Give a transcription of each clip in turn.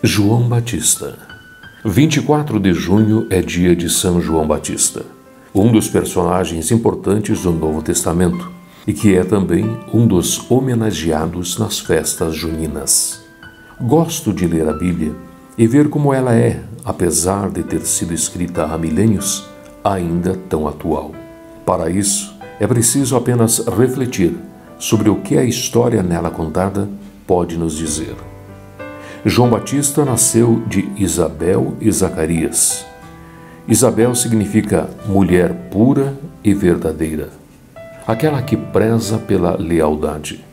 João Batista. 24 de junho é dia de São João Batista, um dos personagens importantes do Novo Testamento e que é também um dos homenageados nas festas juninas. Gosto de ler a Bíblia e ver como ela é, apesar de ter sido escrita há milênios, ainda tão atual. Para isso, é preciso apenas refletir sobre o que a história nela contada pode nos dizer. João Batista nasceu de Isabel e Zacarias. Isabel significa mulher pura e verdadeira, aquela que preza pela lealdade.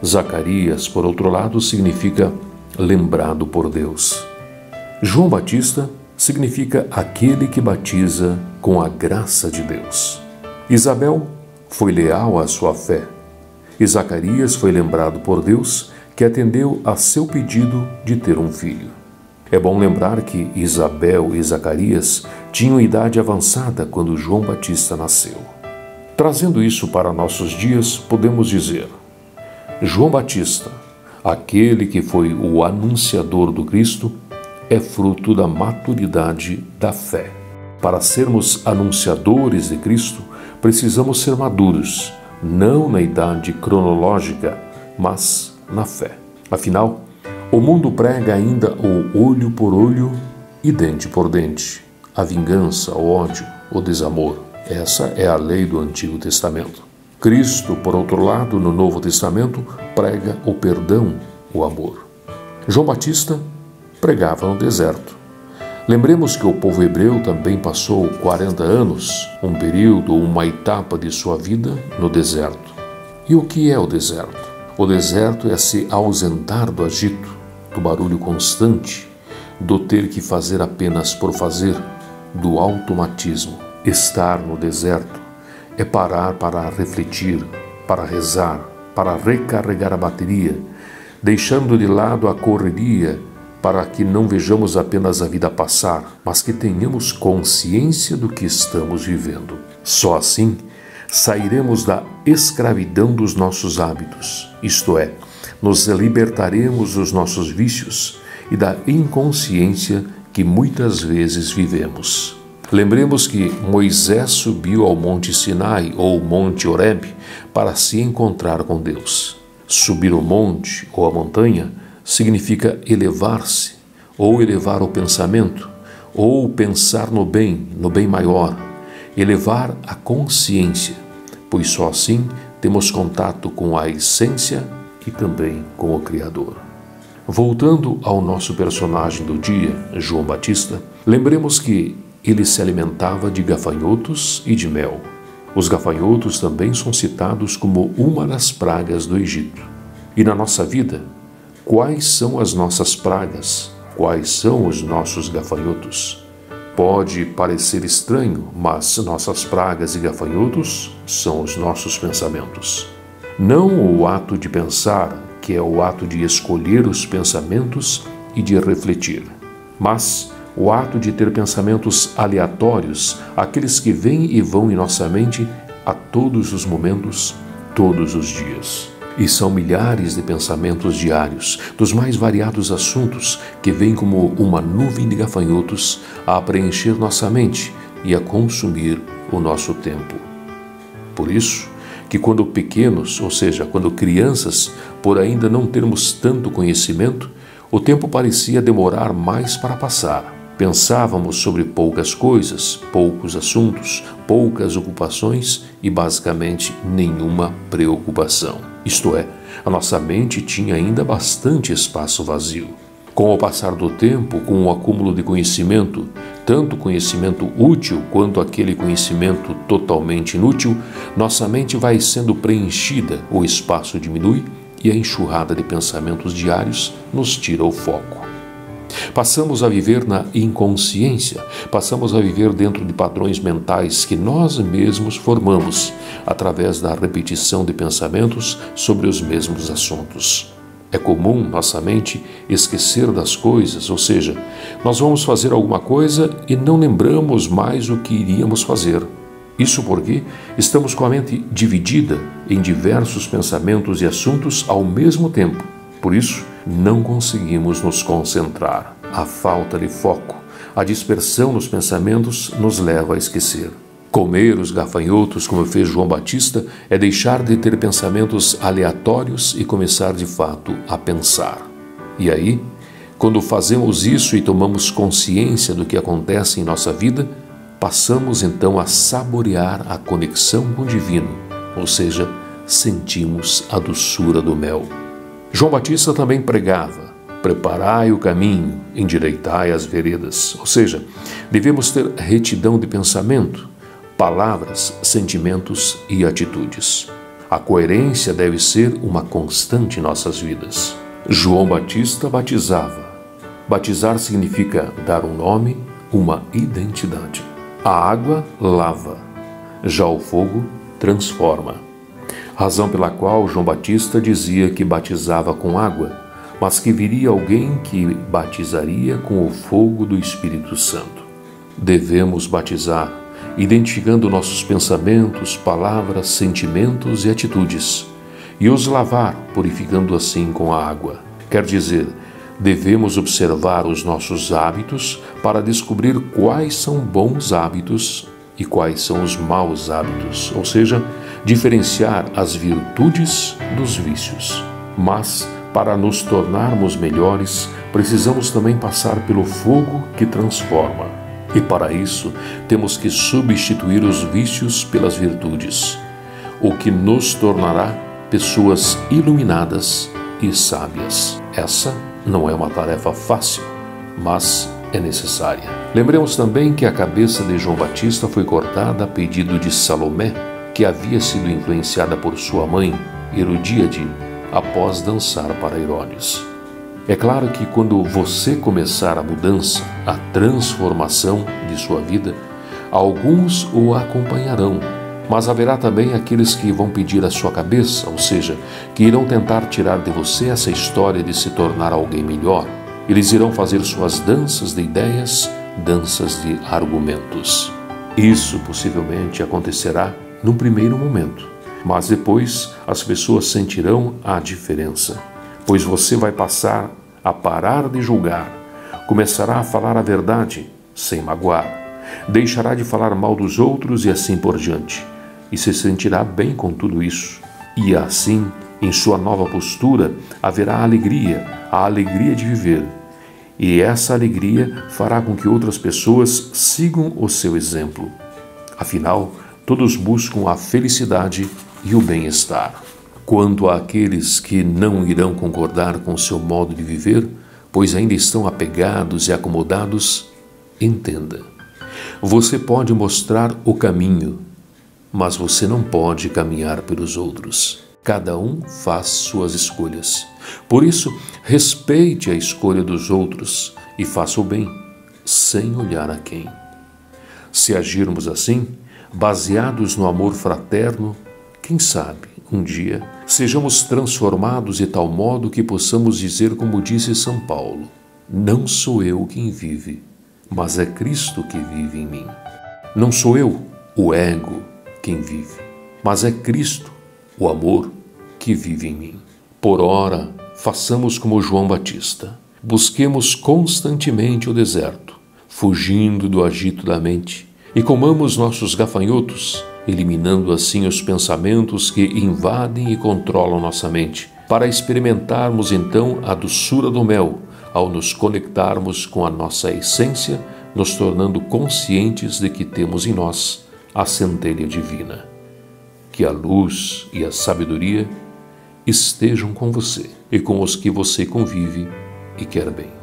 Zacarias, por outro lado, significa lembrado por Deus. João Batista significa aquele que batiza com a graça de Deus. Isabel foi leal à sua fé e Zacarias foi lembrado por Deus, que atendeu a seu pedido de ter um filho. É bom lembrar que Isabel e Zacarias tinham idade avançada quando João Batista nasceu. Trazendo isso para nossos dias, podemos dizer: João Batista, aquele que foi o anunciador do Cristo, é fruto da maturidade da fé. Para sermos anunciadores de Cristo, precisamos ser maduros, não na idade cronológica, mas na fé. Afinal, o mundo prega ainda o olho por olho e dente por dente, a vingança, o ódio, o desamor. Essa é a lei do Antigo Testamento. Cristo, por outro lado, no Novo Testamento, prega o perdão, o amor. João Batista pregava no deserto. Lembremos que o povo hebreu também passou 40 anos, um período, uma etapa de sua vida no deserto. E o que é o deserto? O deserto é se ausentar do agito, do barulho constante, do ter que fazer apenas por fazer, do automatismo. Estar no deserto é parar para refletir, para rezar, para recarregar a bateria, deixando de lado a correria, para que não vejamos apenas a vida passar, mas que tenhamos consciência do que estamos vivendo. Só assim sairemos da escravidão dos nossos hábitos, isto é, nos libertaremos dos nossos vícios e da inconsciência que muitas vezes vivemos. Lembremos que Moisés subiu ao Monte Sinai ou Monte Horeb para se encontrar com Deus. Subir o monte ou a montanha significa elevar-se, ou elevar o pensamento, ou pensar no bem maior, elevar a consciência, pois só assim temos contato com a essência e também com o Criador. Voltando ao nosso personagem do dia, João Batista, lembremos que ele se alimentava de gafanhotos e de mel. Os gafanhotos também são citados como uma das pragas do Egito. E na nossa vida, quais são as nossas pragas? Quais são os nossos gafanhotos? Pode parecer estranho, mas nossas pragas e gafanhotos são os nossos pensamentos. Não o ato de pensar, que é o ato de escolher os pensamentos e de refletir, mas o ato de ter pensamentos aleatórios, aqueles que vêm e vão em nossa mente a todos os momentos, todos os dias. E são milhares de pensamentos diários, dos mais variados assuntos, que vêm como uma nuvem de gafanhotos a preencher nossa mente e a consumir o nosso tempo. Por isso, que quando pequenos, ou seja, quando crianças, por ainda não termos tanto conhecimento, o tempo parecia demorar mais para passar. Pensávamos sobre poucas coisas, poucos assuntos, poucas ocupações e basicamente nenhuma preocupação. Isto é, a nossa mente tinha ainda bastante espaço vazio. Com o passar do tempo, com o acúmulo de conhecimento, tanto conhecimento útil quanto aquele conhecimento totalmente inútil, nossa mente vai sendo preenchida, o espaço diminui e a enxurrada de pensamentos diários nos tira o foco. Passamos a viver na inconsciência, passamos a viver dentro de padrões mentais que nós mesmos formamos, através da repetição de pensamentos sobre os mesmos assuntos. É comum nossa mente esquecer das coisas, ou seja, nós vamos fazer alguma coisa e não lembramos mais o que iríamos fazer. Isso porque estamos com a mente dividida em diversos pensamentos e assuntos ao mesmo tempo. Por isso, não conseguimos nos concentrar. A falta de foco, a dispersão nos pensamentos nos leva a esquecer. Comer os gafanhotos, como fez João Batista, é deixar de ter pensamentos aleatórios e começar de fato a pensar. E aí, quando fazemos isso e tomamos consciência do que acontece em nossa vida, passamos então a saborear a conexão com o divino, ou seja, sentimos a doçura do mel. João Batista também pregava: preparai o caminho, endireitai as veredas. Ou seja, devemos ter retidão de pensamento, palavras, sentimentos e atitudes. A coerência deve ser uma constante em nossas vidas. João Batista batizava. Batizar significa dar um nome, uma identidade. A água lava, já o fogo transforma. Razão pela qual João Batista dizia que batizava com água, mas que viria alguém que batizaria com o fogo do Espírito Santo. Devemos batizar, identificando nossos pensamentos, palavras, sentimentos e atitudes, e os lavar, purificando assim com a água. Quer dizer, devemos observar os nossos hábitos para descobrir quais são bons hábitos e quais são os maus hábitos, ou seja, diferenciar as virtudes dos vícios. Mas, para nos tornarmos melhores, precisamos também passar pelo fogo que transforma. E para isso, temos que substituir os vícios pelas virtudes, o que nos tornará pessoas iluminadas e sábias. Essa não é uma tarefa fácil, mas é necessária. Lembremos também que a cabeça de João Batista foi cortada a pedido de Salomé, que havia sido influenciada por sua mãe, Herodíade, após dançar para Herodes. É claro que quando você começar a mudança, a transformação de sua vida, alguns o acompanharão, mas haverá também aqueles que vão pedir a sua cabeça, ou seja, que irão tentar tirar de você essa história de se tornar alguém melhor. Eles irão fazer suas danças de ideias, danças de argumentos. Isso possivelmente acontecerá num primeiro momento, mas depois as pessoas sentirão a diferença, pois você vai passar a parar de julgar, começará a falar a verdade sem magoar, deixará de falar mal dos outros e assim por diante, e se sentirá bem com tudo isso. E assim, em sua nova postura, haverá a alegria de viver. E essa alegria fará com que outras pessoas sigam o seu exemplo. Afinal, todos buscam a felicidade e o bem-estar. Quanto àqueles que não irão concordar com seu modo de viver, pois ainda estão apegados e acomodados, entenda. Você pode mostrar o caminho, mas você não pode caminhar pelos outros. Cada um faz suas escolhas. Por isso, respeite a escolha dos outros e faça o bem, sem olhar a quem. Se agirmos assim, baseados no amor fraterno, quem sabe, um dia, sejamos transformados de tal modo que possamos dizer como disse São Paulo: não sou eu quem vive, mas é Cristo que vive em mim. Não sou eu, o ego, quem vive, mas é Cristo, o amor, que vive em mim. Por ora, façamos como João Batista. Busquemos constantemente o deserto, fugindo do agito da mente, e comamos nossos gafanhotos, eliminando assim os pensamentos que invadem e controlam nossa mente, para experimentarmos então a doçura do mel, ao nos conectarmos com a nossa essência, nos tornando conscientes de que temos em nós a centelha divina. Que a luz e a sabedoria estejam com você e com os que você convive e quer bem.